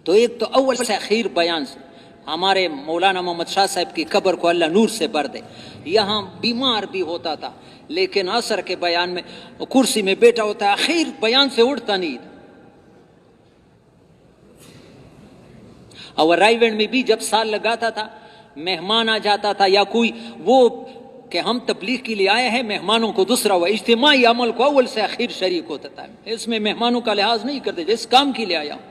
تو ایک تو اول سے اخیر بیان سے ہمارے مولانا محمد شاہ صاحب کی قبر کو اللہ نور سے بھر دے، یہاں بیمار بھی ہوتا تھا لیکن عصر کے بیان میں کرسی میں بیٹھا ہوتا ہے، اخیر بیان سے اٹھتا نہیں تھا۔ اور رائے گنج میں بھی جب سال لگاتا تھا، مہمان آ جاتا تھا یا کوئی وہ کہ ہم تبلیغ کے لیے آئے ہیں، مہمانوں کو دوسرا ہوا اجتماعی عمل کو اول سے اخیر شریک ہوتا تھا، اس میں مہمانوں کا لحاظ نہیں کرتے جس کام کے لیے آیا ہوں۔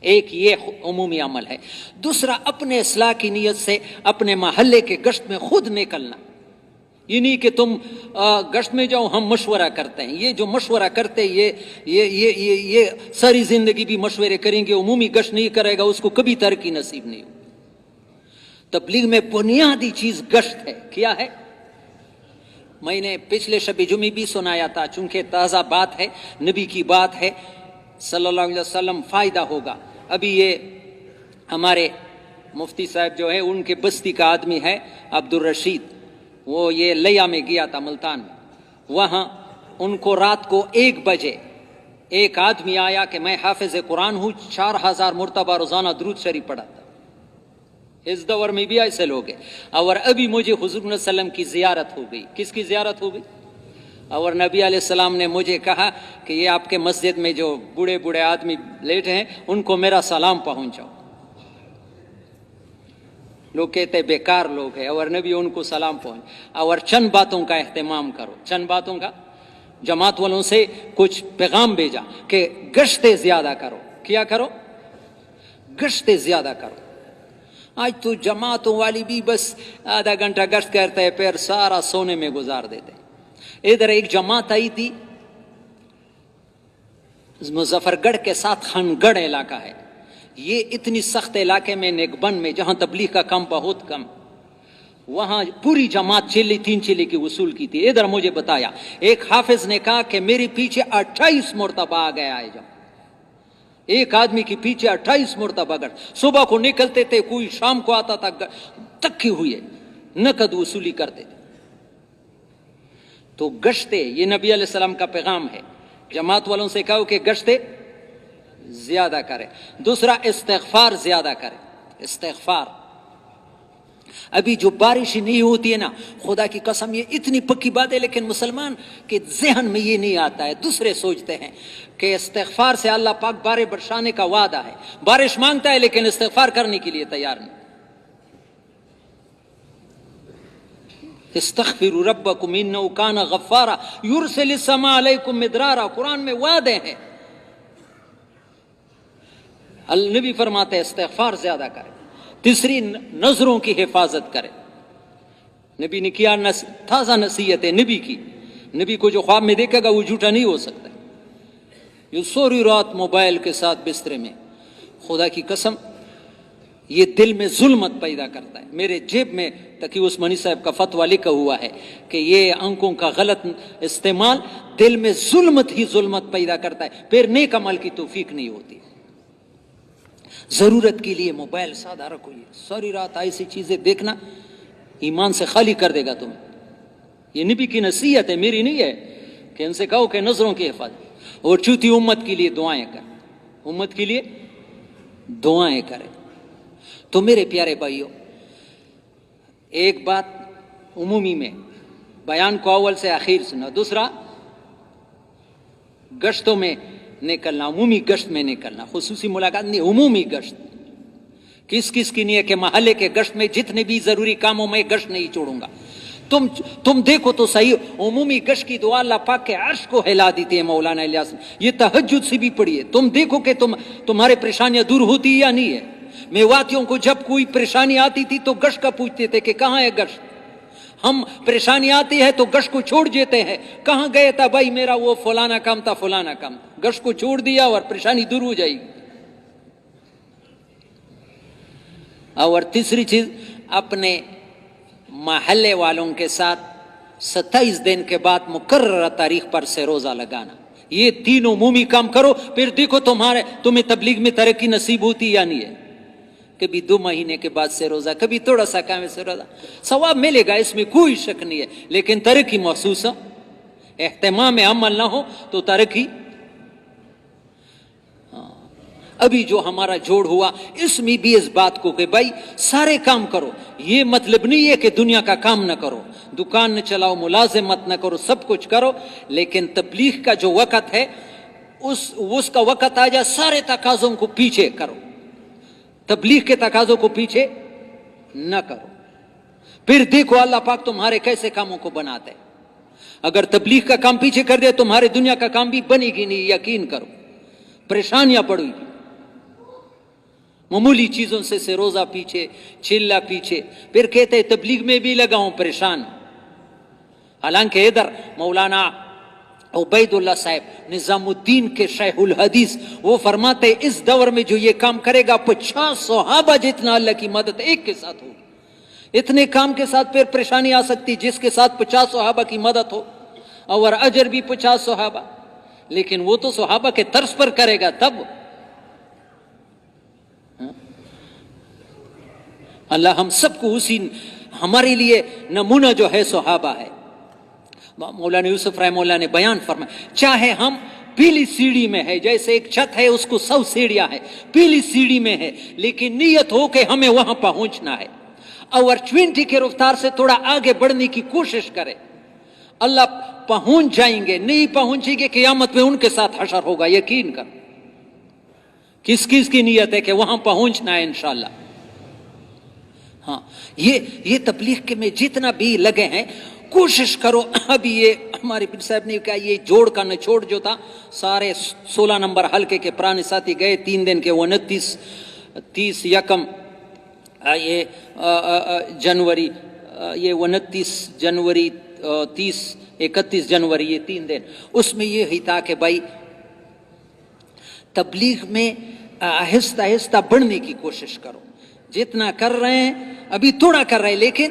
ایک یہ عمومی عمل ہے۔ دوسرا، اپنے اصلاح کی نیت سے اپنے محلے کے گشت میں خود نکلنا، یہ نہیں کہ تم گشت میں جاؤ ہم مشورہ کرتے ہیں، یہ جو مشورہ کرتے یہ ساری زندگی بھی مشورے کریں گے، عمومی گشت نہیں کرے گا اس کو کبھی ترقی نصیب نہیں ہو۔ تبلیغ میں بنیادی چیز گشت ہے۔ کیا ہے؟ میں نے پچھلے شب جمعہ بھی سنایا تھا، چونکہ تازہ بات ہے، نبی کی بات ہے صلی اللہ علیہ وسلم، فائدہ ہوگا۔ ابھی یہ ہمارے مفتی صاحب جو ہے ان کے بستی کا آدمی ہے عبد الرشید، وہ یہ لیا میں گیا تھا ملتان میں، وہاں ان کو رات کو 1 بجے ایک آدمی آیا کہ میں حافظ قرآن ہوں، 4000 مرتبہ روزانہ درود شریف پڑھاتا۔ اس دور میں بھی ایسے لوگ ہیں۔ اور ابھی مجھے حضور صلی اللہ علیہ وسلم کی زیارت ہو گئی۔ کس کی زیارت ہو گئی؟ اور نبی علیہ السلام نے مجھے کہا کہ یہ آپ کے مسجد میں جو بوڑھے بوڑھے آدمی لیٹے ہیں ان کو میرا سلام پہنچاؤ۔ لوگ کہتے بیکار لوگ ہیں، اور نبی ان کو سلام پہنچ، اور چند باتوں کا اہتمام کرو، چند باتوں کا۔ جماعت والوں سے کچھ پیغام بھیجا کہ گشتے زیادہ کرو۔ کیا کرو؟ گشتے زیادہ کرو۔ آج تو جماعتوں والی بھی بس آدھا گھنٹہ گشت کرتے ہیں پھر سارا سونے میں گزار دیتے۔ ادھر ایک جماعت آئی تھی، مظفر گڑھ کے ساتھ خانگڑھ علاقہ ہے، یہ اتنی سخت علاقے میں نیکبند میں جہاں تبلیغ کا کام بہت کم، وہاں پوری جماعت 3 چیلے کی وصول کی تھی۔ ادھر مجھے بتایا ایک حافظ نے کہا کہ میرے پیچھے 28 مرتبہ آ گیا ہے، جب ایک آدمی کے پیچھے 28 مرتبہ گشت، صبح کو نکلتے تھے، کوئی شام کو آتا تھا، تکی ہوئے نقد وصولی کرتے تھے۔ تو گشتے، یہ نبی علیہ السلام کا پیغام ہے، جماعت والوں سے کہو کہ گشتے زیادہ کرے۔ دوسرا، استغفار زیادہ کرے، استغفار۔ ابھی جو بارش نہیں ہوتی ہے نا، خدا کی قسم یہ اتنی پکی بات ہے، لیکن مسلمان کے ذہن میں یہ نہیں آتا ہے، دوسرے سوچتے ہیں کہ استغفار سے اللہ پاک بارش برسانے کا وعدہ ہے، بارش مانگتا ہے لیکن استغفار کرنے کے لیے تیار نہیں۔ استغفروا ربکم انہ کان غفارا یرسل السماء علیکم مدرارا، قرآن میں وعدے ہیں۔ النبی فرماتے ہیں استغفار زیادہ کرے۔ تیسری، نظروں کی حفاظت کرے۔ نبی نے کیا تازہ نصیحت ہے نبی کی، نبی کو جو خواب میں دیکھے گا وہ جھوٹا نہیں ہو سکتا۔ یہ سوری رات موبائل کے ساتھ بسترے میں، خدا کی قسم یہ دل میں ظلمت پیدا کرتا ہے۔ میرے جیب میں تقی عثمانی صاحب کا فتویٰ لکھا ہوا ہے کہ یہ آنکھوں کا غلط استعمال دل میں ظلمت ہی ظلمت پیدا کرتا ہے، پھر نیک عمل کی توفیق نہیں ہوتی۔ ضرورت کے لیے موبائل سادہ رکھو، یہ ساری رات ایسی چیزیں دیکھنا ایمان سے خالی کر دے گا تمہیں۔ یہ نبی کی نصیحت ہے، میری نہیں ہے، کہ ان سے کہو کہ نظروں کی حفاظت۔ اور چوتھی، امت کے لیے دعائیں کر، امت کے لیے دعائیں کرے۔ تو میرے پیارے بھائیوں، ایک بات عمومی میں بیان کو اول سے آخر سنا، دوسرا گشتوں میں نکلنا، عمومی گشت میں نکلنا، خصوصی ملاقات نہیں، عمومی گشت۔ کس کس کی نہیں ہے کہ محلے کے گشت میں جتنے بھی ضروری کاموں میں گشت نہیں چھوڑوں گا۔ تم دیکھو تو صحیح، عمومی گشت کی دعا اللہ پاک کے عرش کو ہلا دیتی ہے مولانا الیاس نے، یہ تہجد سے بھی پڑھی ہے۔ تم دیکھو کہ تمہارے پریشانیاں دور ہوتی ہے یا نہیں ہے۔ میواتیوں کو جب کوئی پریشانی آتی تھی تو گشت کا پوچھتے تھے کہ کہاں ہے گشت۔ ہم پریشانی آتی ہے تو گشت کو چھوڑ دیتے ہیں، کہاں گئے تھا بھائی میرا وہ فلانا کام تھا، فلانا کام تھا، گشت کو چھوڑ دیا اور پریشانی دور ہو جائے گی۔ اور تیسری چیز، اپنے محلے والوں کے ساتھ 27 دن کے بعد مقررہ تاریخ پر سے روزہ لگانا۔ یہ 3 عمومی کام کرو، پھر دیکھو تمہیں تبلیغ میں ترقی نصیب ہوتی یا نہیں ہے۔ کبھی 2 مہینے کے بعد سے روزہ، کبھی تھوڑا سا کام سے روزہ، ثواب ملے گا، اس میں کوئی شک نہیں ہے، لیکن ترقی محسوس ہو، اہتمام عمل نہ ہو تو ترقی ابھی جو ہمارا جوڑ ہوا اس میں بھی اس بات کو کہ بھائی سارے کام کرو، یہ مطلب نہیں ہے کہ دنیا کا کام نہ کرو، دکان نہ چلاؤ، ملازمت نہ کرو، سب کچھ کرو، لیکن تبلیغ کا جو وقت ہے اس کا وقت آ جائے سارے تقاضوں کو پیچھے کرو، تبلیغ کے تقاضوں کو پیچھے نہ کرو، پھر دیکھو اللہ پاک تمہارے کیسے کاموں کو بناتے ہیں۔ اگر تبلیغ کا کام پیچھے کر دے تمہارے دنیا کا کام بھی بنے گی نہیں، یقین کرو، پریشانیاں پڑے گی، معمولی چیزوں سے روزہ پیچھے، چلہ پیچھے، پھر کہتے ہیں تبلیغ میں بھی لگا ہوں پریشان۔ حالانکہ ادھر مولانا عبید اللہ صاحب نظام الدین کے شیخ الحدیث وہ فرماتے اس دور میں جو یہ کام کرے گا 50 صحابہ جتنا اللہ کی مدد ایک کے ساتھ ہوگی۔ اتنے کام کے ساتھ پھر پریشانی آ سکتی جس کے ساتھ 50 صحابہ کی مدد ہو اور اجر بھی 50 صحابہ، لیکن وہ تو صحابہ کے طرز پر کرے گا تب۔ اللہ ہم سب کو اسی، ہمارے لیے نمونہ جو ہے صحابہ ہے۔ مولانا یوسف رحمہ اللہ نے بیان فرمایا چاہے ہم پیلی سیڑھی میں ہے، جیسے ایک چھت ہے اس کو 100 سیڑھیاں ہے، پیلی سیڑھی میں ہے، لیکن نیت ہو کہ ہمیں وہاں پہنچنا ہے اور 20 کی رفتار سے تھوڑا آگے بڑھنے کی کوشش کرے، اللہ پہنچ جائیں گے۔ نہیں پہنچیں گے قیامت میں ان کے ساتھ حشر ہوگا، یقین کر۔ کس کس کی نیت ہے کہ وہاں پہنچنا ہے انشاءاللہ۔ ہاں یہ تبلیغ کے میں جتنا بھی لگے ہیں کوشش کرو۔ ابھی یہ ہمارے پیر صاحب نے کہا یہ جوڑ کا نچوڑ جو تھا، سارے 16 نمبر حلقے کے پرانے ساتھی گئے 3 دن کے، 29 30 یکم یہ جنوری، یہ 29 جنوری 30 31 جنوری، یہ 3 دن، اس میں یہ ہی تھا کہ بھائی تبلیغ میں آہستہ آہستہ بڑھنے کی کوشش کرو۔ جتنا کر رہے ہیں ابھی تھوڑا کر رہے ہیں، لیکن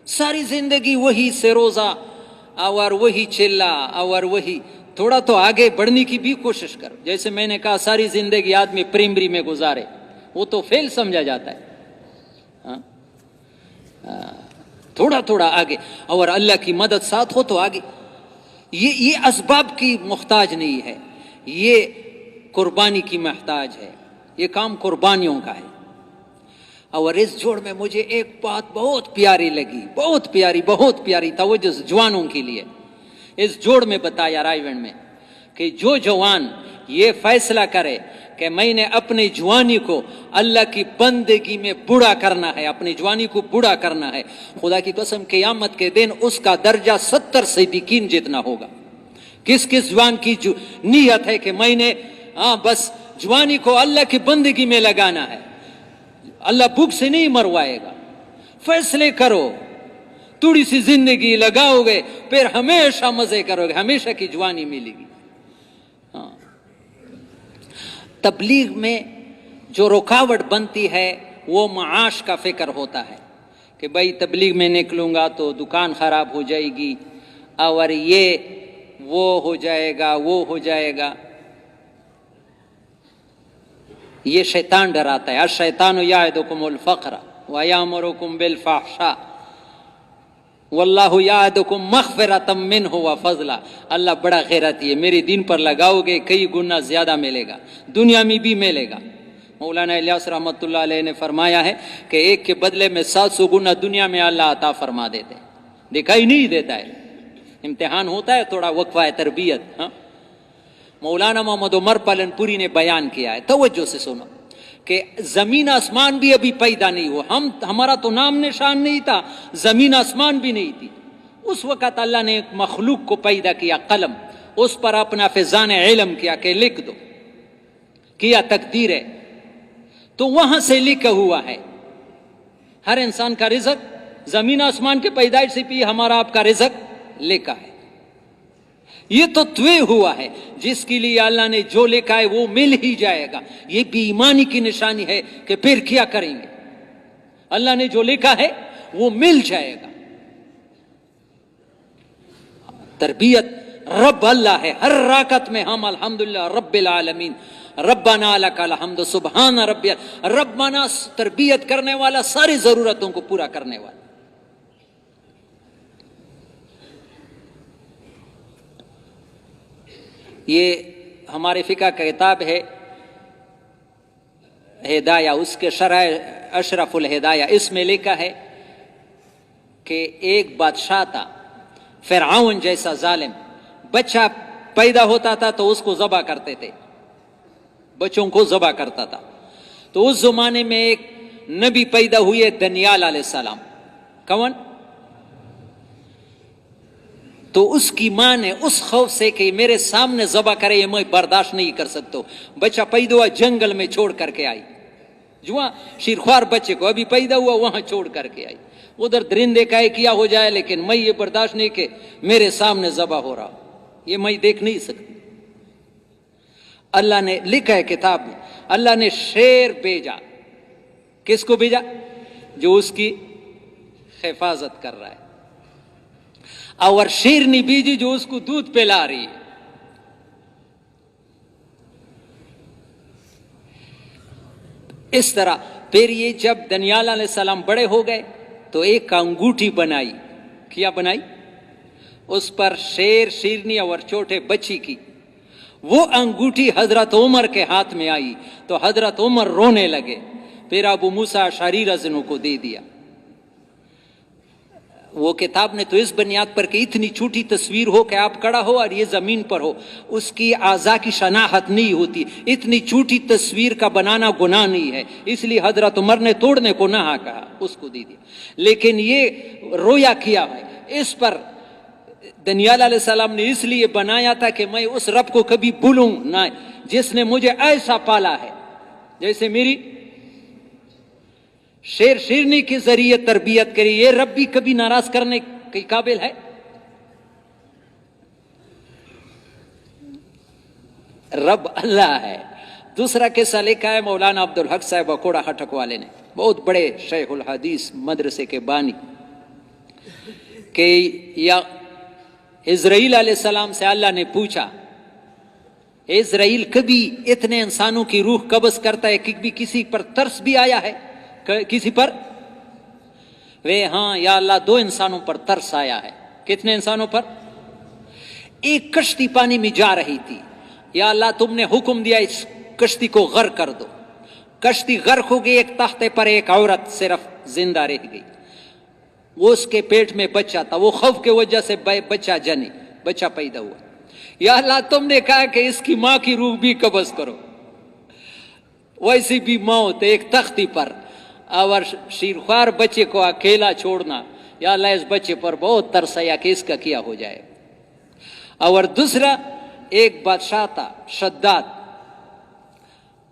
ساری زندگی وہی سے روزہ اور وہی چلہ اور وہی، تھوڑا تو آگے بڑھنے کی بھی کوشش کرو۔ جیسے میں نے کہا ساری زندگی آدمی پرائمری میں گزارے وہ تو فیل سمجھا جاتا ہے۔ تھوڑا تھوڑا آگے، اور اللہ کی مدد ساتھ ہو تو آگے۔ یہ اسباب کی محتاج نہیں ہے، یہ قربانی کی محتاج ہے، یہ کام قربانیوں کا ہے۔ اور اس جوڑ میں مجھے ایک بات بہت پیاری لگی، بہت پیاری توجہ جوانوں کے لیے۔ اس جوڑ میں بتایا رائیونڈ میں کہ جو جوان یہ فیصلہ کرے کہ میں نے اپنی جوانی کو اللہ کی بندگی میں بوڑھا کرنا ہے، اپنی جوانی کو بوڑھا کرنا ہے، خدا کی قسم قیامت کے دن اس کا درجہ 70 صدیقین جتنا ہوگا۔ کس کس جوان کی نیت ہے کہ میں نے بس جوانی کو اللہ کی بندگی میں لگانا ہے، اللہ بھوک سے نہیں مروائے گا۔ فیصلے کرو، تھوڑی سی زندگی لگاؤ گے پھر ہمیشہ مزے کرو گے، ہمیشہ کی جوانی ملے گی۔ تبلیغ میں جو رکاوٹ بنتی ہے وہ معاش کا فکر ہوتا ہے کہ بھائی تبلیغ میں نکلوں گا تو دکان خراب ہو جائے گی اور یہ وہ ہو جائے گا، وہ ہو جائے گا۔ یہ شیطان ڈراتا ہے، الشیطان یعدکم الفقر ویامرکم بالفحشاء واللہ یعدکم مغفرۃ منہ وفضلا۔ اللہ بڑا غیرتی ہے، میرے دین پر لگاؤ گے کئی گنا زیادہ ملے گا، دنیا میں بھی ملے گا۔ مولانا الیاس رحمۃ اللہ علیہ نے فرمایا ہے کہ ایک کے بدلے میں 700 گنا دنیا میں اللہ عطا فرما دیتے، دکھائی نہیں دیتا ہے، امتحان ہوتا ہے، تھوڑا وقفہ ہے تربیت۔ مولانا محمد عمر پالن پوری نے بیان کیا ہے، توجہ سے سنو، کہ زمین آسمان بھی ابھی پیدا نہیں ہوا، ہمارا تو نام نشان نہیں تھا، زمین آسمان بھی نہیں تھی، اس وقت اللہ نے ایک مخلوق کو پیدا کیا، قلم، اس پر اپنا فیضان علم کیا کہ لکھ دو، کیا تقدیر ہے، تو وہاں سے لکھا ہوا ہے ہر انسان کا رزق، زمین آسمان کے پیدائش سے بھی ہمارا آپ کا رزق لکھا ہے۔ یہ تو طے ہوا ہے، جس کے لیے اللہ نے جو لکھا ہے وہ مل ہی جائے گا۔ یہ بھی ایمانی کی نشانی ہے کہ پھر کیا کریں گے، اللہ نے جو لکھا ہے وہ مل جائے گا۔ تربیت رب اللہ ہے، ہر رکعت میں ہم الحمدللہ رب العالمین، ربنا لک الحمد سبحان ربی، ربنا تربیت کرنے والا، ساری ضرورتوں کو پورا کرنے والا۔ یہ ہمارے فقہ کا کتاب ہے ہدایہ اس کے شرح اشرف الہدایہ اس میں لکھا ہے کہ ایک بادشاہ تھا فرعون جیسا ظالم، بچہ پیدا ہوتا تھا تو اس کو ذبح کرتے تھے، بچوں کو ذبح کرتا تھا. تو اس زمانے میں ایک نبی پیدا ہوئے دانیال علیہ السلام. کون؟ تو اس کی ماں نے اس خوف سے کہ میرے سامنے ذبح کرے یہ میں برداشت نہیں کر سکتا، بچہ پیدا ہوا جنگل میں چھوڑ کر کے آئی، جواں شیرخوار بچے کو ابھی پیدا ہوا وہاں چھوڑ کر کے آئی. ادھر درندے کا کیا ہو جائے لیکن میں یہ برداشت نہیں کہ میرے سامنے ذبح ہو رہا، یہ میں دیکھ نہیں سکتی. اللہ نے لکھا ہے کتاب میں، اللہ نے شیر بھیجا. کس کو بھیجا؟ جو اس کی حفاظت کر رہا ہے. اور شیرنی بھیجی جو اس کو دودھ پلا رہی ہے. اس طرح پھر یہ جب دانیال علیہ السلام بڑے ہو گئے تو ایک انگوٹھی بنائی. کیا بنائی؟ اس پر شیر، شیرنی اور چھوٹے بچی کی. وہ انگوٹھی حضرت عمر کے ہاتھ میں آئی تو حضرت عمر رونے لگے. پھر ابو موسیٰ اشعری رضی اللہ عنہ کو دے دیا. وہ کتاب نے تو اس بنیاد پر کہ اتنی چھوٹی تصویر ہو کہ آپ کھڑا ہو اور یہ زمین پر ہو، اس کی اعضاء کی شناخت نہیں ہوتی، اتنی چھوٹی تصویر کا بنانا گناہ نہیں ہے، اس لیے حضرت عمر نے توڑنے کو نہ کہا، اس کو دے دیا. لیکن یہ رویا کیا ہے، اس پر دانیال علیہ السلام نے اس لیے بنایا تھا کہ میں اس رب کو کبھی بھولوں نہ جس نے مجھے ایسا پالا ہے، جیسے میری شیر شیرنی کے ذریعے تربیت کری، یہ رب بھی کبھی ناراض کرنے کے قابل ہے؟ رب اللہ ہے. دوسرا قصہ لکھا ہے مولانا عبدالحق صاحب اکوڑا خٹک والے نے، بہت بڑے شیخ الحدیث مدرسے کے بانی، کہ یا اسرائیل علیہ السلام سے اللہ نے پوچھا اسرائیل کبھی اتنے انسانوں کی روح قبض کرتا ہے، کبھی کسی پر ترس بھی آیا ہے کسی پر؟ وے ہاں یا اللہ 2 انسانوں پر ترس آیا ہے. کتنے انسانوں پر؟ ایک کشتی پانی میں جا رہی تھی، یا اللہ تم نے حکم دیا اس کشتی کو غرق کر دو. کشتی غرق ہو گئی، ایک تختے پر ایک عورت صرف زندہ رہ گئی. وہ اس کے پیٹ میں بچہ تھا، وہ خوف کے وجہ سے بچہ جنی، بچہ پیدا ہوا. یا اللہ تم نے کہا کہ اس کی ماں کی روح بھی قبض کرو. ویسی بھی موت ایک تختی پر، اور شیرخوار بچے کو اکیلا چھوڑنا. یا اللہ اس بچے پر بہت ترس آیا کہ اس کا کیا ہو جائے. اور دوسرا ایک بادشاہ تھا شداد،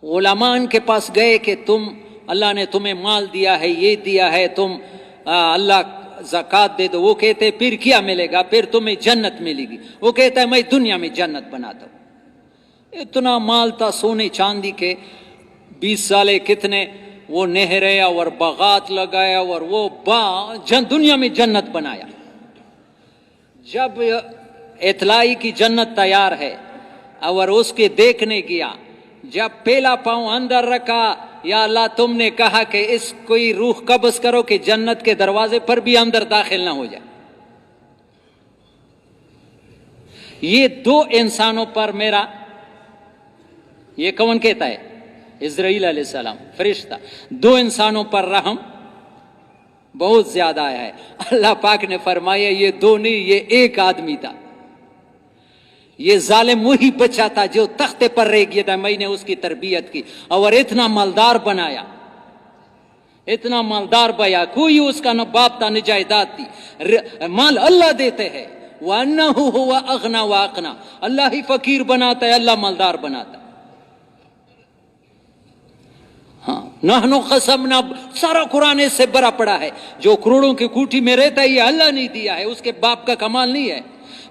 علماء کے پاس گئے کہ تم اللہ نے تمہیں مال دیا ہے، یہ دیا ہے، تم اللہ زکوٰۃ دے دو. وہ کہتے پھر کیا ملے گا؟ پھر تمہیں جنت ملے گی. وہ کہتا ہے میں دنیا میں جنت بناتا ہوں. اتنا مال تھا سونے چاندی کے، 20 سالے کتنے وہ نہریں اور باغات لگایا اور وہ دنیا میں جنت بنایا. جب اطلاعی کی جنت تیار ہے اور اس کے دیکھنے گیا، جب پہلا پاؤں اندر رکھا، یا اللہ تم نے کہا کہ اس کوئی روح قبض کرو کہ جنت کے دروازے پر بھی اندر داخل نہ ہو جائے. یہ 2 انسانوں پر میرا، یہ کون کہتا ہے؟ اسرائیل علیہ السلام فرشتہ. 2 انسانوں پر رحم بہت زیادہ آیا ہے. اللہ پاک نے فرمایا یہ 2 نہیں، یہ ایک آدمی تھا. یہ ظالم وہی بچہ تھا جو تختے پر رہ گیا تھا، میں نے اس کی تربیت کی اور اتنا مالدار بنایا، اتنا مالدار بنایا. کوئی اس کا نہ باپ تھا نہ جائیداد تھی. مال اللہ دیتے ہیں، وَأَنَّهُ هُوَ أَغْنَى وَأَقْنَى. اللہ ہی فقیر بناتا ہے، اللہ مالدار بناتا ہے. ہاں نحنو قسمنا، سارا قرآن اس سے بڑا پڑا ہے. جو کروڑوں کی کوٹھی میں رہتا ہے یہ اللہ نے دیا ہے، اس کے باپ کا کمال نہیں ہے.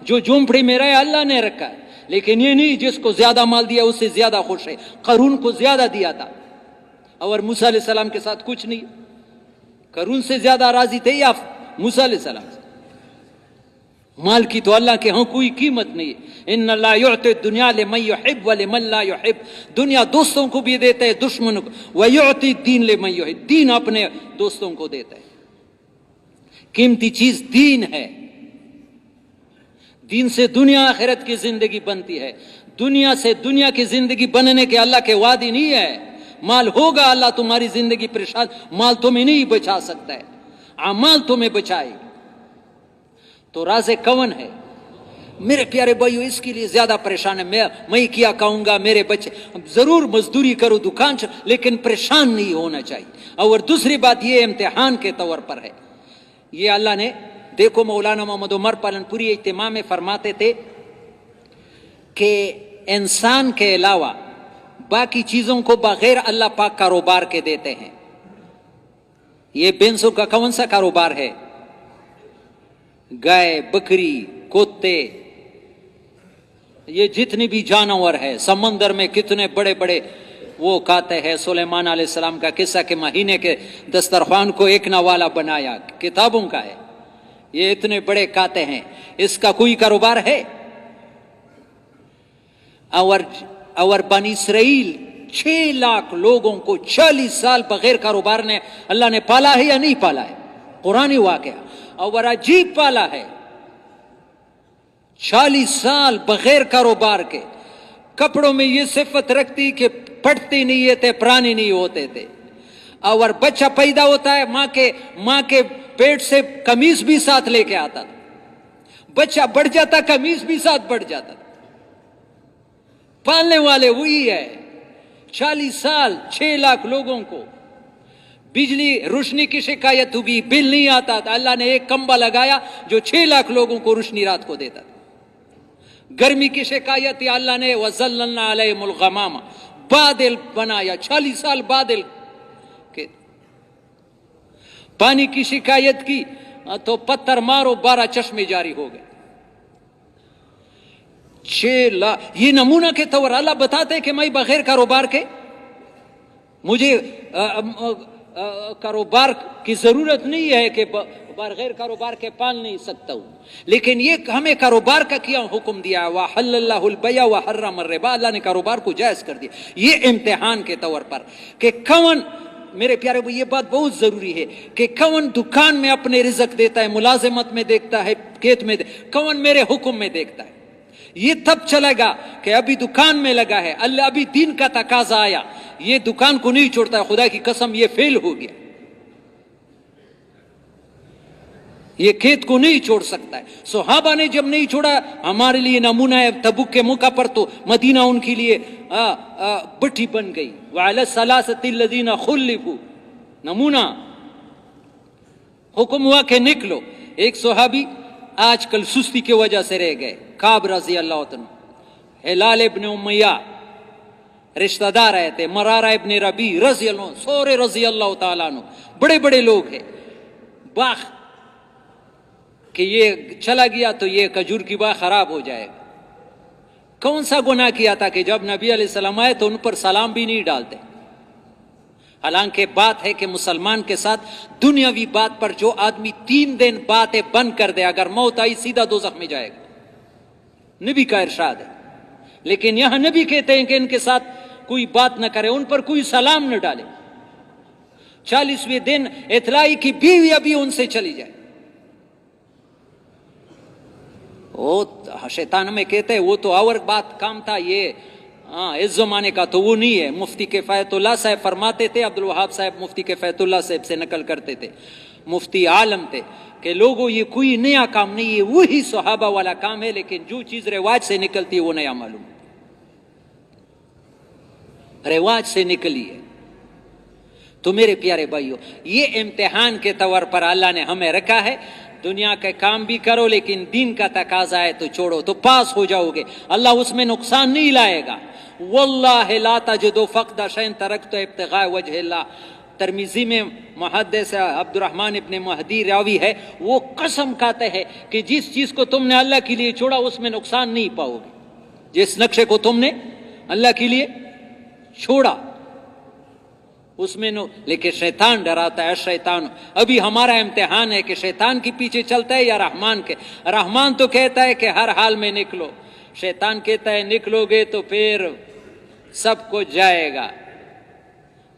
جو جھونپڑی میں رہے اللہ نے رکھا ہے. لیکن یہ نہیں جس کو زیادہ مال دیا اس سے زیادہ خوش ہے. قارون کو زیادہ دیا تھا اور موسیٰ علیہ السلام کے ساتھ کچھ نہیں. قارون سے زیادہ راضی تھے یا موسیٰ علیہ السلام سے؟ مال کی تو اللہ کے ہاں کوئی قیمت نہیں ہے. ان اللہ یعطی الدنیا لمن یحب ولمن لا یحب. دنیا دوستوں کو بھی دیتا ہے دشمنوں کو. ویعطی الدین لمن یحب. دین اپنے دوستوں کو دیتا ہے. قیمتی چیز دین ہے. دین سے دنیا آخرت کی زندگی بنتی ہے. دنیا سے دنیا کی زندگی بننے کے اللہ کے وعدے نہیں ہے. مال ہوگا اللہ تمہاری زندگی پریشان، مال تمہیں نہیں بچا سکتا ہے، اعمال تمہیں بچائے. تو راز کون ہے میرے پیارے بھائیو؟ اس کے لیے زیادہ پریشان ہے. میں کیا کہوں گا، میرے بچے ضرور مزدوری کرو، دکان لیکن پریشان نہیں ہونا چاہیے. اور دوسری بات یہ امتحان کے طور پر ہے. یہ اللہ نے دیکھو، مولانا محمد عمر پالن پوری اجتماع میں فرماتے تھے کہ انسان کے علاوہ باقی چیزوں کو بغیر اللہ پاک کاروبار کے دیتے ہیں. یہ بینسوں کا کون سا کاروبار ہے؟ گائے، بکری، کتے، یہ جتنی بھی جانور ہے، سمندر میں کتنے بڑے بڑے وہ کھاتے ہیں. سلیمان علیہ السلام کا قصہ کہ مہینے کے دسترخوان کو ایک نوالا بنایا، کتابوں کا ہے. یہ اتنے بڑے کھاتے ہیں، اس کا کوئی کاروبار ہے؟ اور بنی اسرائیل 6 لاکھ لوگوں کو 40 سال بغیر کاروبار نے اللہ نے پالا ہے یا نہیں پالا ہے؟ قرآنی واقعہ. اور عجیب پالا ہے، 40 سال بغیر کاروبار کے. کپڑوں میں یہ صفت رکھتی کہ پھٹتے نہیں تھے، پرانے نہیں ہوتے تھے. اور بچہ پیدا ہوتا ہے، ماں کے پیٹ سے قمیص بھی ساتھ لے کے آتا تھا. بچہ بڑھ جاتا، قمیص بھی ساتھ بڑھ جاتا تھا. پالنے والے وہی ہے. 40 سال 6 لاکھ لوگوں کو. بجلی روشنی کی شکایت ہوگی، بل نہیں آتا تھا، اللہ نے ایک کمبا لگایا جو 6 لاکھ لوگوں کو روشنی رات کو دیتا تھا. گرمی کی شکایت یا اللہ نے وَظَلَّلْنَا عَلَيْهِمُ الْغَمَامَ، بادل بنایا 40 سال بادل کے. پانی کی شکایت کی تو پتھر مارو 12 چشمے جاری ہو گئے. 6 لاکھ. یہ نمونہ کے طور اللہ بتاتے کہ میں بغیر کاروبار کے، مجھے کاروبار کی ضرورت نہیں ہے کہ بغیر کاروبار کے پال نہیں سکتا ہوں. لیکن یہ ہمیں کاروبار کا کیا حکم دیا؟ وَحَلَّ اللَّهُ الْبَيْعَ وَحَرَّمَ الرِّبَا، اللہ نے کاروبار کو جائز کر دیا. یہ امتحان کے طور پر کہ کون، میرے پیارے بھائی یہ بات بہت ضروری ہے کہ کون دکان میں اپنے رزق دیتا ہے، ملازمت میں دیکھتا ہے، کھیت میں کون میرے حکم میں دیکھتا ہے. یہ تب چلے گا کہ ابھی دکان میں لگا ہے، اللہ ابھی دین کا تقاضا آیا، یہ دکان کو نہیں چھوڑتا ہے. خدا کی قسم یہ فیل ہو گیا، یہ کھیت کو نہیں چھوڑ سکتا ہے. صحابہ نے جب نہیں چھوڑا، ہمارے لیے نمونہ ہے. تبوک کے موقع پر تو مدینہ ان کے لیے بٹھی بن گئی. وَعَلَى الثَّلَاثَةِ الَّذِينَ خُلِّفُوا، نمونہ حکم ہوا کہ نکلو. ایک صحابی آج کل سستی کی وجہ سے رہ گئے، کعب رضی اللہ عنہ، ہلال ابن امیہ رشتہ دار رہے تھے، مرارہ ابن ربیع رضی اللہ عنہ، سورے رضی اللہ تعالیٰ عنہ، بڑے بڑے لوگ ہیں. باغ کہ یہ چلا گیا تو یہ کھجور کی باغ خراب ہو جائے گا. کون سا گناہ کیا تھا کہ جب نبی علیہ السلام آئے تو ان پر سلام بھی نہیں ڈالتے؟ حالانکہ بات ہے کہ مسلمان کے ساتھ دنیاوی بات پر جو آدمی 3 دن باتیں بند کر دے، اگر موت آئی سیدھا دوزخ میں جائے گا. نبی کا ارشاد ہے. لیکن یہاں نبی کہتے ہیں کہ ان کے ساتھ کوئی بات نہ کرے، ان پر کوئی سلام نہ ڈالے. 40ویں دن اطلاعی کی بیوی ابھی ان سے چلی جائے. وہ شیطان میں کہتے ہیں وہ تو اور بات کام تھا، یہ اس زمانے کا تو وہ نہیں ہے. مفتی کفایت اللہ صاحب فرماتے تھے، عبد الوہاب صاحب مفتی کفایت اللہ صاحب سے نقل کرتے تھے، مفتی عالم تھے، کہ لوگوں یہ کوئی نیا کام نہیں ہے، وہی صحابہ والا کام ہے، لیکن جو چیز رواج سے نکلتی ہے وہ نیا معلوم، رواج سے نکلی ہے. تو میرے پیارے بھائیو، یہ امتحان کے طور پر اللہ نے ہمیں رکھا ہے. دنیا کے کام بھی کرو لیکن دین کا تقاضا ہے تو چھوڑو، تو پاس ہو جاؤ گے. اللہ اس میں نقصان نہیں لائے گا. واللہ لا تجد فقد شیء ترکت ابتغاء وجہ اللہ. ترمذی میں محدث عبد الرحمن ابن مہدی راوی ہے، وہ قسم کھاتے ہیں کہ جس چیز کو تم نے اللہ کے لیے چھوڑا اس میں نقصان نہیں پاؤ گے. جس نقشے کو تم نے اللہ کے لیے چھوڑا اس میں لیکن شیطان ڈراتا ہے. شیطان ابھی ہمارا امتحان ہے کہ شیطان کے پیچھے چلتا ہے یا رحمان کے. رحمان تو کہتا ہے کہ ہر حال میں نکلو، شیطان کہتا ہے نکلو گے تو پھر سب کچھ جائے گا.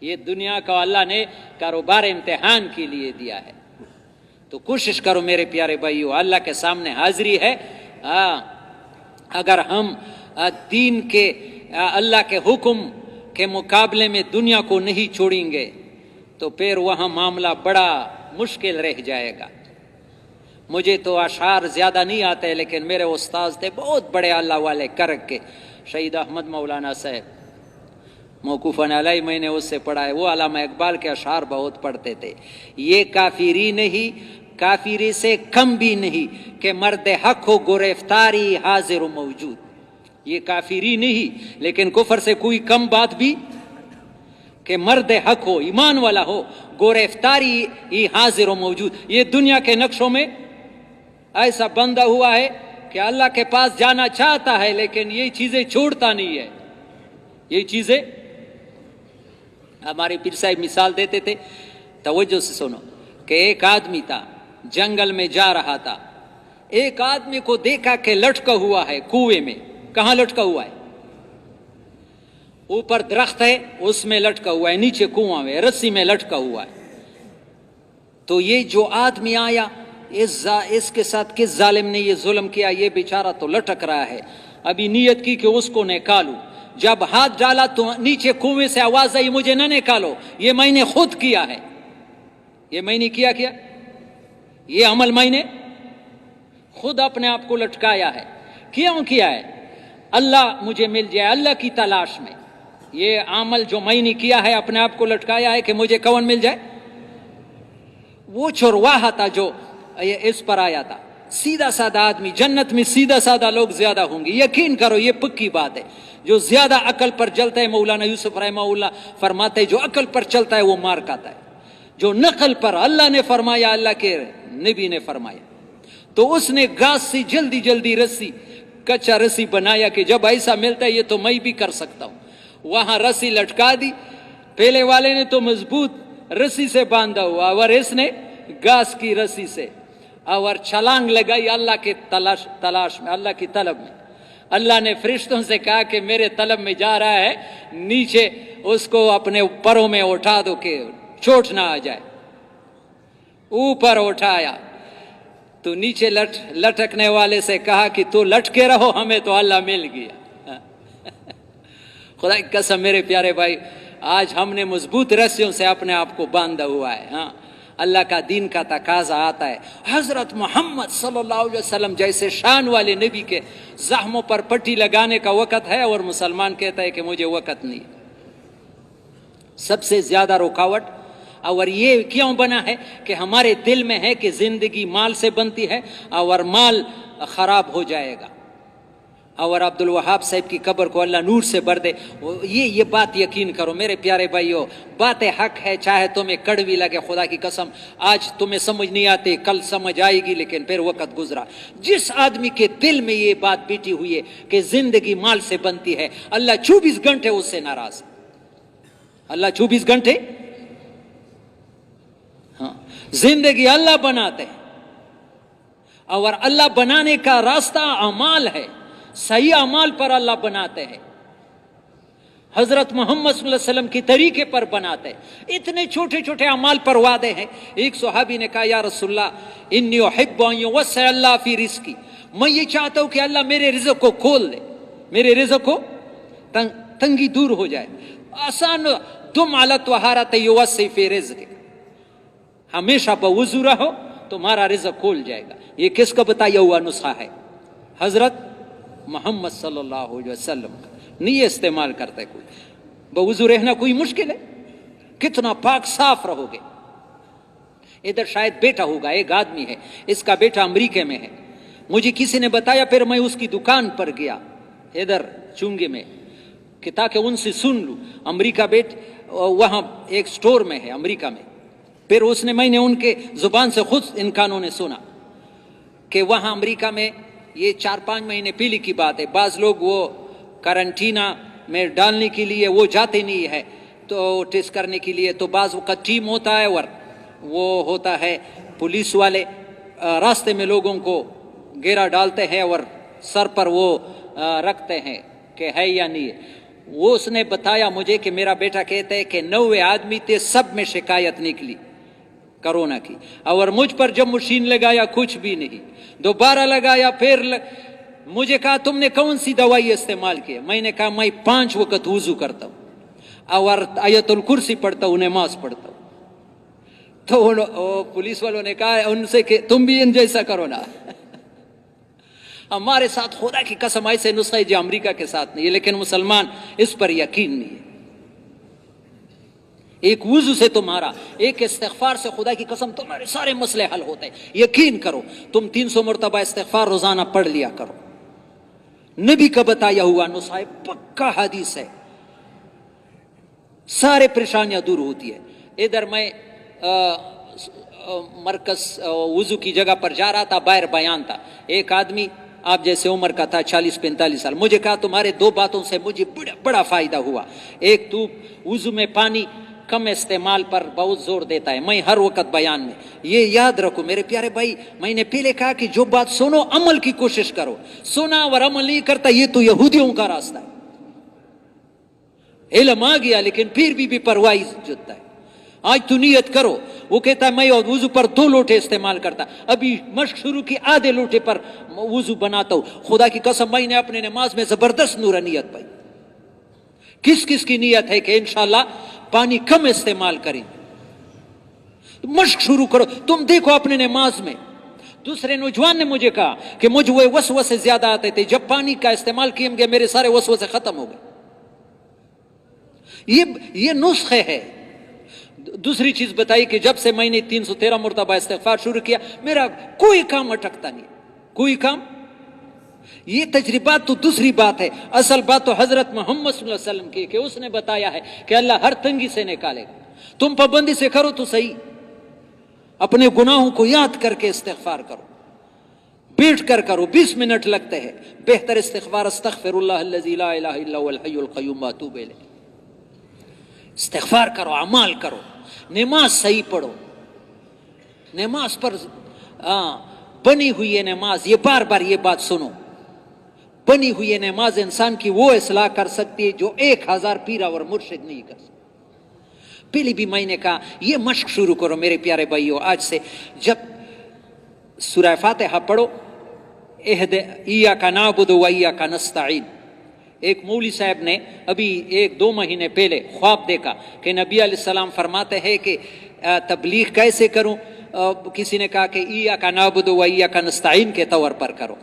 یہ دنیا کا اللہ نے کاروبار امتحان کے لیے دیا ہے. تو کوشش کرو میرے پیارے بھائیو، اللہ کے سامنے حاضری ہے. اگر ہم دین کے اللہ کے حکم کے مقابلے میں دنیا کو نہیں چھوڑیں گے تو پھر وہاں معاملہ بڑا مشکل رہ جائے گا. مجھے تو اشعار زیادہ نہیں آتے، لیکن میرے استاد تھے بہت بڑے اللہ والے کرک کے، شہید احمد مولانا صاحب موقوفاً علیہ، میں نے اس سے پڑھا ہے. وہ علامہ اقبال کے اشعار بہت پڑھتے تھے. یہ کافری نہیں، کافری سے کم بھی نہیں کہ مرد حق ہو گرفتاری حاضر و موجود. یہ کافری نہیں، لیکن کفر سے کوئی کم بات بھی کہ مرد حق ہو، ایمان والا ہو، گرفتاری ہی حاضر و موجود. یہ دنیا کے نقشوں میں ایسا بندہ ہوا ہے کہ اللہ کے پاس جانا چاہتا ہے لیکن یہ چیزیں چھوڑتا نہیں ہے. یہ چیزیں ہمارے پیر صاحب مثال دیتے تھے، توجہ سے سنو، کہ ایک آدمی تھا جنگل میں جا رہا تھا. ایک آدمی کو دیکھا کہ لٹکا ہوا ہے کنویں میں. کہاں لٹکا ہوا ہے؟ اوپر درخت ہے اس میں لٹکا ہوا ہے، نیچے کنواں میں رسی میں لٹکا ہوا ہے. تو یہ جو آدمی آیا، اس کے ساتھ کس ظالم نے یہ ظلم کیا، یہ بیچارہ تو لٹک رہا ہے. ابھی نیت کی کہ اس کو نکالوں. جب ہاتھ ڈالا تو نیچے کنویں سے آواز آئی، مجھے نہ نکالو، یہ میں نے خود کیا ہے. یہ میں نے کیا یہ عمل میں نے خود اپنے آپ کو لٹکایا ہے. کیوں کیا ہے؟ اللہ مجھے مل جائے، اللہ کی تلاش میں. یہ عمل جو میں نے کیا ہے اپنے آپ کو لٹکایا ہے کہ مجھے کون مل جائے. وہ چرواہا تھا جو اس پر آیا تھا، سیدھا سادہ آدمی. جنت میں سیدھا سادہ لوگ زیادہ ہوں گے، یقین کرو، یہ پکی بات ہے. جو زیادہ عقل پر چلتا ہے، مولانا یوسف رحمہ اللہ فرماتے ہیں، جو عقل پر چلتا ہے وہ مار کھاتا ہے. جو نقل پر اللہ نے فرمایا، اللہ کے نبی نے فرمایا، تو اس نے گھاس سے جلدی جلدی رسی، کچا رسی بنایا کہ جب ایسا ملتا ہے یہ تو میں بھی کر سکتا ہوں. وہاں رسی لٹکا دی. پہلے والے نے تو مضبوط رسی سے باندھا ہوا، اور اس نے گھاس کی رسی سے، اور چھلانگ لگائی اللہ کے تلاش میں، اللہ کی طلب میں. اللہ نے فرشتوں سے کہا کہ میرے طلب میں جا رہا ہے، نیچے اس کو اپنے پروں میں اٹھا دو کہ چوٹ نہ آ جائے. اوپر اٹھایا تو نیچے لٹکنے والے سے کہا کہ تو لٹکے رہو، ہمیں تو اللہ مل گیا. خدا کی قسم میرے پیارے بھائی، آج ہم نے مضبوط رسیوں سے اپنے آپ کو باندھا ہوا ہے. ہاں، اللہ کا دین کا تقاضا آتا ہے. حضرت محمد صلی اللہ علیہ وسلم جیسے شان والے نبی کے زخموں پر پٹی لگانے کا وقت ہے، اور مسلمان کہتا ہے کہ مجھے وقت نہیں. سب سے زیادہ رکاوٹ اور یہ کیوں بنا ہے کہ ہمارے دل میں ہے کہ زندگی مال سے بنتی ہے اور مال خراب ہو جائے گا. اور عبد الوہاب صاحب کی قبر کو اللہ نور سے بھر دے. یہ بات یقین کرو میرے پیارے بھائیو، بات حق ہے، چاہے تمہیں کڑوی لگے. خدا کی قسم آج تمہیں سمجھ نہیں آتی، کل سمجھ آئے گی، لیکن پھر وقت گزرا. جس آدمی کے دل میں یہ بات بیٹھی ہوئی ہے کہ زندگی مال سے بنتی ہے، اللہ 24 گھنٹے اس سے ناراض. اللہ 24 گھنٹے، ہاں، زندگی اللہ بناتے ہیں، اور اللہ بنانے کا راستہ اعمال ہے. صحیح اعمال پر اللہ بناتے ہیں، حضرت محمد صلی اللہ علیہ وسلم کی طریقے پر بناتے ہیں. اتنے چھوٹے چھوٹے اعمال پر وعدے ہیں. ایک صحابی نے کہا، یا رسول اللہ انی احب ان یوسع اللہ فی رزقی، میں یہ چاہتا ہوں کہ اللہ میرے رزق کو کھول دے، میرے رزق کو تنگی دور ہو جائے. آسان، تم علی طہارۃ یوسع فی رزق، ہمیشہ بوضو رہو تمہارا رزق کھول جائے گا. یہ کس کا بتایا ہوا نسخہ ہے؟ حضرت محمد صلی اللہ علیہ وسلم نہیں استعمال کرتا ہے کوئی. بوضو رہنا کوئی مشکل ہے؟ کتنا پاک صاف رہو گے. ادھر شاید بیٹا ہوگا، ایک آدمی ہے، اس کا بیٹا امریکہ میں ہے. مجھے کسی نے بتایا، پھر میں اس کی دکان پر گیا ادھر چونگے میں کہ تاکہ ان سے سن لوں. امریکہ وہاں ایک سٹور میں ہے امریکہ میں. پھر میں نے ان کے زبان سے خود ان کانوں نے سنا کہ وہاں امریکہ میں یہ 4-5 مہینے پہلے کی بات ہے، بعض لوگ وہ کرنٹینا میں ڈالنے کے لیے وہ جاتے نہیں ہے تو ٹیسٹ کرنے کے لیے، تو بعض وقت ٹیم ہوتا ہے اور وہ ہوتا ہے پولیس والے راستے میں لوگوں کو گھیرا ڈالتے ہیں اور سر پر وہ رکھتے ہیں کہ ہے یا نہیں ہے. وہ اس نے بتایا مجھے کہ میرا بیٹا کہتا ہے کہ 90 آدمی تھے، سب میں شکایت نکلی کرونا کی، اور مجھ پر جب مشین لگایا کچھ بھی نہیں. دوبارہ لگایا، پھر مجھے کہا تم نے کون سی دوائی استعمال کی؟ میں نے کہا میں 5 وقت وضو کرتا ہوں. اور آیت الکرسی پڑھتا ہوں، نماز پڑھتا ہوں. تو پولیس والوں نے کہا ان سے کہ تم بھی ان جیسا کرو نا. ہمارے ساتھ خدا کی قسم ایسے نسخے جو امریکہ کے ساتھ نہیں ہے، لیکن مسلمان اس پر یقین نہیں ہے. ایک وضو سے تمہارا، ایک استغفار سے خدا کی قسم تمہارے سارے مسئلے حل ہوتے ہیں. یقین کرو، تم 300 مرتبہ استغفار روزانہ پڑھ لیا کرو. نبی کا بتایا ہوا نسخہ ہے، پکا حدیث ہے، سارے پریشانیاں دور ہوتی ہے. ادھر میں مرکز وضو کی جگہ پر جا رہا تھا، باہر بیان تھا. ایک آدمی آپ جیسے عمر کا تھا، 40-45 سال. مجھے کہا تمہارے 2 باتوں سے مجھے بڑا فائدہ ہوا. ایک، تو وضو میں پانی کم استعمال پر بہت زور دیتا ہے. میں ہر وقت بیان میں یہ یاد رکھو میرے پیارے بھائی، میں نے پہلے کہا کہ جو بات سنو عمل کی کوشش کرو. سنا اور عمل نہیں کرتا یہ تو یہودیوں کا راستہ ہے. علم آ گیا لیکن پھر بھی پرواہی جتتا ہے. آج تو نیت کرو. وہ کہتا ہے میں وضو پر 2 لوٹے استعمال کرتا، ابھی مشق شروع کی آدھے لوٹے پر وضو بناتا ہوں. خدا کی قسم میں نے اپنے نماز میں زبردست نورانیت پائی. کس کس کی نیت ہے کہ انشاءاللہ پانی کم استعمال کریں؟ مشق شروع کرو. تم دیکھو اپنے نماز میں. دوسرے نوجوان نے مجھے کہا کہ مجھے وہ وسوسے زیادہ آتے تھے، جب پانی کا استعمال کیے گے میرے سارے وسوسے ختم ہو گئے. یہ نسخے ہے. دوسری چیز بتائی کہ جب سے میں نے 313 مرتبہ استغفار شروع کیا میرا کوئی کام اٹکتا نہیں، کوئی کام. یہ تجربات تو دوسری بات ہے، اصل بات تو حضرت محمد صلی اللہ علیہ وسلم کی کہ اس نے بتایا ہے کہ اللہ ہر تنگی سے نکالے گا. تم پابندی سے کرو تو صحیح. اپنے گناہوں کو یاد کر کے استغفار کرو، بیٹھ کر کرو، 20 منٹ لگتے ہیں. بہتر استغفار استغفر اللہ الذی لا الہ الا هو الحی القیوم واتوب الیہ. استغفار کرو، اعمال کرو، نماز صحیح پڑھو. نماز پر بنی ہوئی ہے نماز. یہ بار بار یہ بات سنو، بنی ہوئی نماز انسان کی وہ اصلاح کر سکتی ہے جو 1000 پیرا اور مرشد نہیں کر سکتے. پہلے بھی میں نے کہا یہ مشق شروع کرو میرے پیارے بھائیو. آج سے جب سورہ فاتحہ پڑھو، ایاک نعبد و ایاک نستعین. ایک مولوی صاحب نے ابھی 1-2 مہینے پہلے خواب دیکھا کہ نبی علیہ السلام فرماتے ہیں کہ تبلیغ کیسے کروں. کسی نے کہا کہ ایاک نعبد و ایاک نستعین کے طور پر کرو.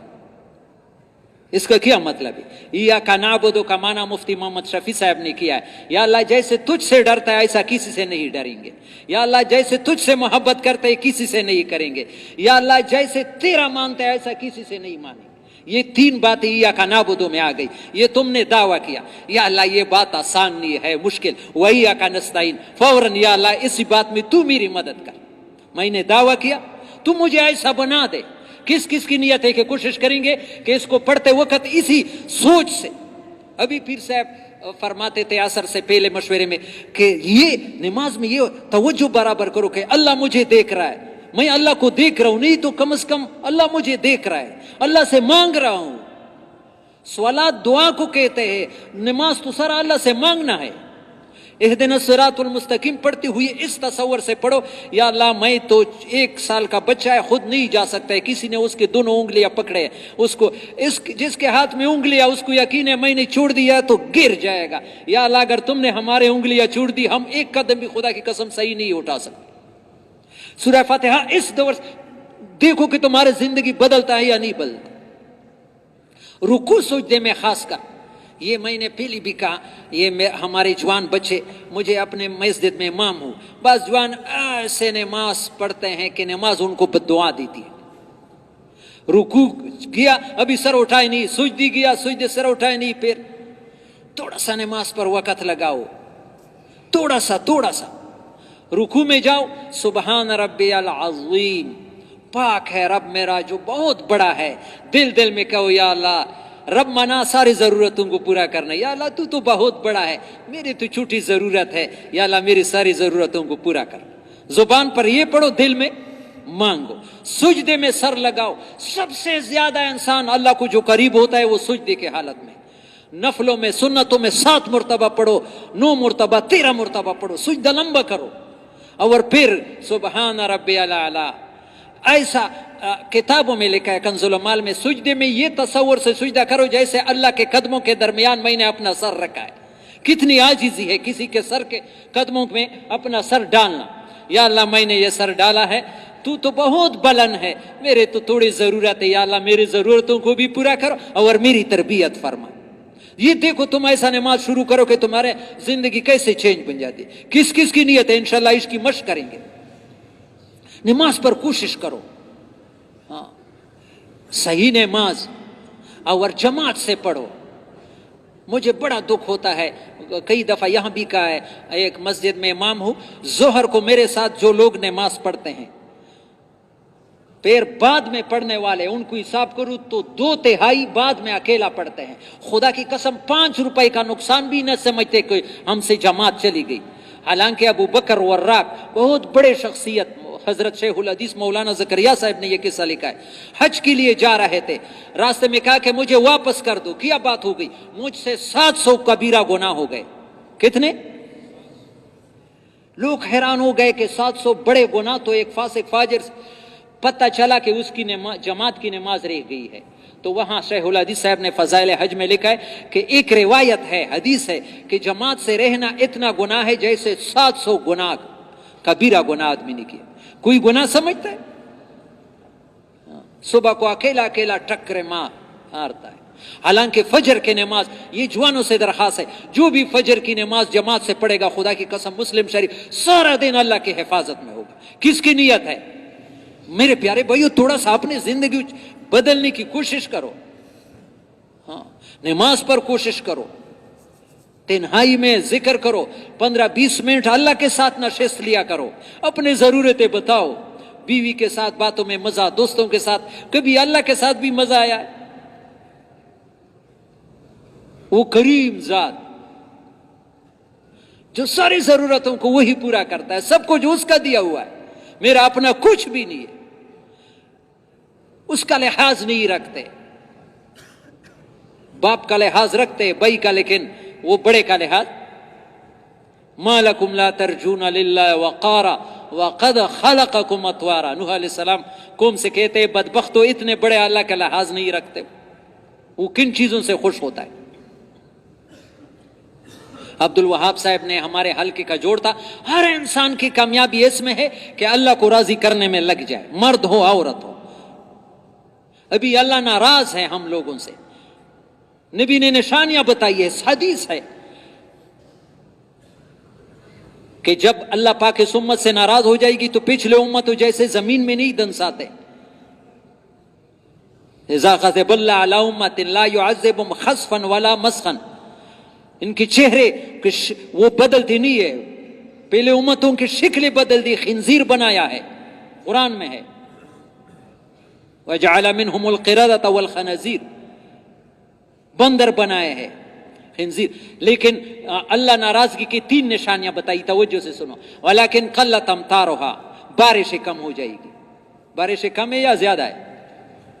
اس کا کیا مطلب ہے؟ ایاک نعبد کا معنی مفتی محمد شفیع صاحب نے کیا ہے، یا اللہ جیسے تجھ سے ڈرتا ہے ایسا کسی سے نہیں ڈریں گے. یا اللہ جیسے تجھ سے محبت کرتے ہیں کسی سے نہیں کریں گے. یا اللہ جیسے تیرا مانتے ہیں ایسا کسی سے نہیں مانیں گے. یہ 3 باتیں ایاک نعبد میں آ گئی. یہ تم نے دعویٰ کیا یا اللہ یہ بات آسان نہیں ہے، مشکل. وایاک نستعین، فوراً یا اللہ اسی بات میں تو میری مدد کر. میں نے دعویٰ کیا تو مجھے ایسا بنا دے. کس کس کی نیت ہے کہ کوشش کریں گے کہ اس کو پڑھتے وقت اسی سوچ سے. ابھی پیر صاحب فرماتے تھے عصر سے پہلے مشورے میں کہ یہ نماز میں یہ توجہ برابر کرو کہ اللہ مجھے دیکھ رہا ہے. میں اللہ کو دیکھ رہا ہوں، نہیں تو کم از کم اللہ مجھے دیکھ رہا ہے، اللہ سے مانگ رہا ہوں. سوالات دعا کو کہتے ہیں، نماز تو سارا اللہ سے مانگنا ہے. اہدنا الصراط المستقیم پڑھتے ہوئے اس تصور سے پڑھو، یا اللہ میں تو 1 سال کا بچہ ہے، خود نہیں جا سکتا ہے، کسی نے اس کے دونوں انگلیاں پکڑے، اس کو جس کے ہاتھ میں انگلیاں اس کو یقین ہے میں نے چھوڑ دیا تو گر جائے گا. یا اللہ اگر تم نے ہمارے انگلیاں چھوڑ دی ہم 1 قدم بھی خدا کی قسم صحیح نہیں اٹھا سکتے. سورہ فاتحہ اس دور دیکھو کہ تمہاری زندگی بدلتا ہے یا نہیں بدلتا. رکوع سجدے میں خاص کر یہ میں نے پہلی بھی کہا، یہ ہمارے جوان بچے، مجھے اپنے مسجد میں امام ہوں، بعض جوان ایسے نماز پڑھتے ہیں کہ نماز ان کو بددعا دیتی ہے. رکوع گیا ابھی سر اٹھائے نہیں، سجدی گیا سجدے سر اٹھائے نہیں. پھر تھوڑا سا نماز پر وقت لگاؤ، تھوڑا سا رکوع میں جاؤ، سبحان ربی العظیم، پاک ہے رب میرا جو بہت بڑا ہے. دل میں کہو یا اللہ رب منا ساری ضرورتوں کو پورا کرنا. یا اللہ تو بہت بڑا ہے، میری تو چھوٹی ضرورت ہے، یا اللہ میری ساری ضرورتوں کو پورا کر. زبان پر یہ پڑھو، دل میں مانگو. سجدے میں سر لگاؤ. سب سے زیادہ انسان اللہ کو جو قریب ہوتا ہے وہ سجدے کے حالت میں. نفلوں میں سنتوں میں 7 مرتبہ پڑھو، 9 مرتبہ 13 مرتبہ پڑھو، سجدہ لمبا کرو. اور پھر سبحان ربی الاعلی. ایسا کتابوں میں لکھا ہے کنز المال میں، سجدے میں یہ تصور سے سجدہ کرو جیسے اللہ کے قدموں کے درمیان میں نے اپنا سر رکھا ہے. کتنی عاجزی ہے کسی کے سر کے قدموں میں اپنا سر ڈالنا. یا اللہ میں نے یہ سر ڈالا ہے, تو بہت بلند ہے, میرے تو تھوڑی ضرورت ہے, یا اللہ میری ضرورتوں کو بھی پورا کرو اور میری تربیت فرما. یہ دیکھو تم ایسا نماز شروع کرو کہ تمہارے زندگی کیسے چینج بن جاتی. کس کس کی نیت ہے انشاءاللہ اس کی مشق کریں گے. نماز پر کوشش کرو, ہاں صحیح نماز اور جماعت سے پڑھو. مجھے بڑا دکھ ہوتا ہے, کئی دفعہ یہاں بھی کہا ہے, ایک مسجد میں امام ہوں, ظہر کو میرے ساتھ جو لوگ نماز پڑھتے ہیں پھر بعد میں پڑھنے والے ان کو حساب کروں تو 2/3 بعد میں اکیلا پڑھتے ہیں. خدا کی قسم 5 روپے کا نقصان بھی نہ سمجھتے کہ ہم سے جماعت چلی گئی. حالانکہ ابو بکر وراق بہت بڑے شخصیت, حضرت شیخ الحدیث مولانا زکریا صاحب نے یہ قصہ لکھا ہے. حج کے لیے جا رہے تھے, راستے میں کہا کہ مجھے واپس کر دو. کیا بات ہو گئی؟ مجھ سے 700 کبیرہ گناہ ہو گئے. کتنے؟ لوگ حیران ہو گئے کہ 700 بڑے گناہ تو ایک فاسق فاجر. پتہ چلا کہ اس کی جماعت کی نماز رہ گئی ہے. تو وہاں شیخ الحدیث صاحب نے فضائل حج میں لکھا ہے کہ ایک روایت ہے, حدیث ہے کہ جماعت سے رہنا اتنا گناہ ہے جیسے 700 گناہ کبیرہ گناہ آدمی نے کیا. کوئی گناہ سمجھتا ہے؟ صبح کو اکیلا اکیلا ٹکرے مارتا ہے. حالانکہ فجر کی نماز, یہ جوانوں سے درخواست ہے, جو بھی فجر کی نماز جماعت سے پڑھے گا خدا کی قسم مسلم شریف سارا دن اللہ کی حفاظت میں ہوگا. کس کی نیت ہے؟ میرے پیارے بھائیو تھوڑا سا اپنی زندگی بدلنے کی کوشش کرو. ہاں نماز پر کوشش کرو, تنہائی میں ذکر کرو, 15-20 منٹ اللہ کے ساتھ نشست لیا کرو, اپنے ضرورتیں بتاؤ. بیوی کے ساتھ باتوں میں مزہ, دوستوں کے ساتھ, کبھی اللہ کے ساتھ بھی مزہ آیا ہے. وہ کریم ذات جو ساری ضرورتوں کو وہی پورا کرتا ہے, سب کو جو اس کا دیا ہوا ہے, میرا اپنا کچھ بھی نہیں ہے, اس کا لحاظ نہیں رکھتے. باپ کا لحاظ رکھتے, بھائی کا, لیکن وہ بڑے کا لحاظ. ما لکم لا ترجون للہ وقارا وقد خلقکم اطوارا. نوح علیہ السلام قوم سے کہتے بدبختو اتنے بڑے اللہ کا لحاظ نہیں رکھتے. وہ کن چیزوں سے خوش ہوتا ہے؟ عبد الوہاب صاحب نے ہمارے حلقے کا جوڑ تھا, ہر انسان کی کامیابی اس میں ہے کہ اللہ کو راضی کرنے میں لگ جائے, مرد ہو عورت ہو. ابھی اللہ ناراض ہے ہم لوگوں سے. نبی نے نشانیاں بتائی ہے, حدیث ہے کہ جب اللہ پاک اس امت سے ناراض ہو جائے گی تو پچھلے امتوں جیسے زمین میں نہیں دنساتے. اذا غضب اللہ علی امت لا يعذبهم خسفا ولا مسخا. ان کے چہرے وہ بدلتے نہیں ہے, پہلے امتوں کی شکلیں بدل دی, خنزیر بنایا ہے, قرآن میں ہے وَجَعَلَ مِنْهُمُ الْقِرَدَةَ وَالْخَنَازِيرَ, بندر بنائے ہیں, خنزیر. لیکن اللہ ناراضگی کی 3 نشانیاں بتائی, توجہ سے سنو. وَلَكِنْ قَلَّتْ أَمْطَارُهَا, بارشیں کم ہو جائے گی. بارشیں کم ہے یا زیادہ ہے؟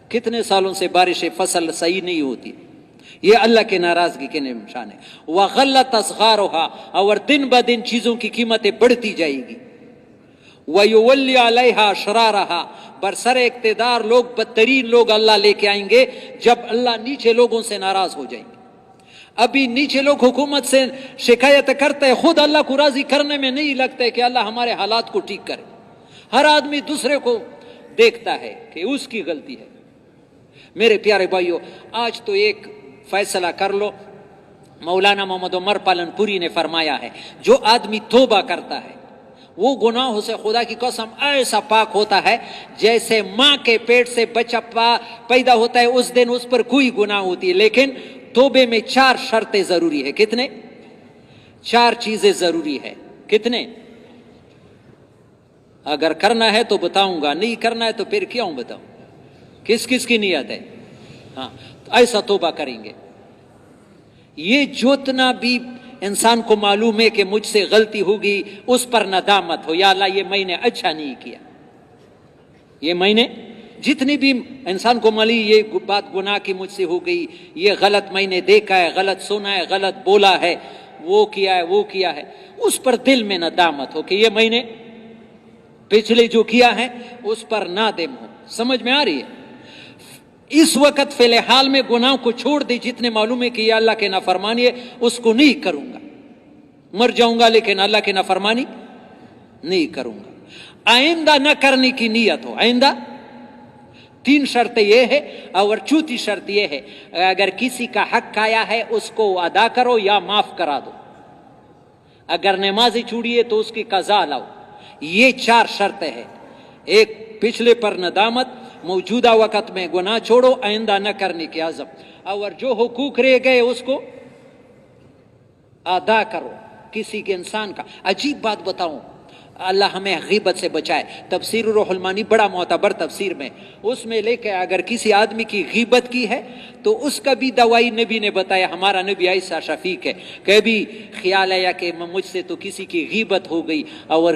کتنے سالوں سے بارشیں فصل صحیح نہیں ہوتی, یہ اللہ کے ناراضگی کے نشان ہے. وَغَلَّتْ أَسْعَارُهَا, اور دن بدن چیزوں کی قیمتیں بڑھتی جائے گی. وَيُوَلِّ عَلَيْهَا شَرَارَهَا, برسر اقتدار لوگ بدترین لوگ اللہ لے کے آئیں گے جب اللہ نیچے لوگوں سے ناراض ہو جائیں گے. ابھی نیچے لوگ حکومت سے شکایت کرتے ہیں, خود اللہ کو راضی کرنے میں نہیں لگتا ہے کہ اللہ ہمارے حالات کو ٹھیک کرے. ہر آدمی دوسرے کو دیکھتا ہے کہ اس کی غلطی ہے. میرے پیارے بھائیو, آج تو ایک فیصلہ کر لو. مولانا محمد عمر پالن پوری نے فرمایا ہے, جو آدمی توبہ کرتا ہے وہ گناہوں سے خدا کی قسم ایسا پاک ہوتا ہے جیسے ماں کے پیٹ سے بچہ پیدا ہوتا ہے اس دن اس پر کوئی گناہ ہوتی ہے. لیکن توبے میں 4 شرطیں ضروری ہے. کتنے؟ 4 چیزیں ضروری ہے. کتنے؟ اگر کرنا ہے تو بتاؤں گا, نہیں کرنا ہے تو پھر کیوں بتاؤں؟ کس کس کی نیت ہے؟ ہاں ایسا توبہ کریں گے. یہ جتنا بھی انسان کو معلوم ہے کہ مجھ سے غلطی ہوگی, اس پر ندامت ہو, یا اللہ یہ میں نے اچھا نہیں کیا, یہ میں نے جتنی بھی انسان کو ملی یہ بات گناہ کی مجھ سے ہو گئی, یہ غلط میں نے دیکھا ہے, غلط سنا ہے, غلط بولا ہے, وہ کیا ہے, وہ کیا ہے, اس پر دل میں ندامت ہو کہ یہ میں نے پچھلے جو کیا ہے اس پر نادم ہو. سمجھ میں آ رہی ہے؟ اس وقت فی الحال میں گناہ کو چھوڑ دے, جتنے معلوم ہے کہ یہ اللہ کے نافرمانی ہے اس کو نہیں کروں گا. مر جاؤں گا لیکن اللہ کی نافرمانی نہیں کروں گا. آئندہ نہ کرنے کی نیت ہو. آئندہ 3 شرطیں یہ ہے. اور چوتھی شرط یہ ہے اگر کسی کا حق آیا ہے اس کو ادا کرو یا معاف کرا دو. اگر نمازی چھوڑی ہے تو اس کی قضا لاؤ. یہ 4 شرطیں ہیں. ایک پچھلے پر ندامت, موجودہ وقت میں گناہ چھوڑو, آئندہ نہ کرنے کی عزم, اور جو حقوق رہ گئے اس کو ادا کرو. کسی کے انسان کا عجیب بات بتاؤں, اللہ ہمیں غیبت سے بچائے. تفسیر روح المانی بڑا معتبر تفسیر میں, اس میں لے کے اگر کسی آدمی کی غیبت کی ہے تو اس کا بھی دوائی نبی نے بتایا. ہمارا نبی ایسا شفیق ہے. کبھی خیال آیا کہ مجھ سے تو کسی کی غیبت ہو گئی اور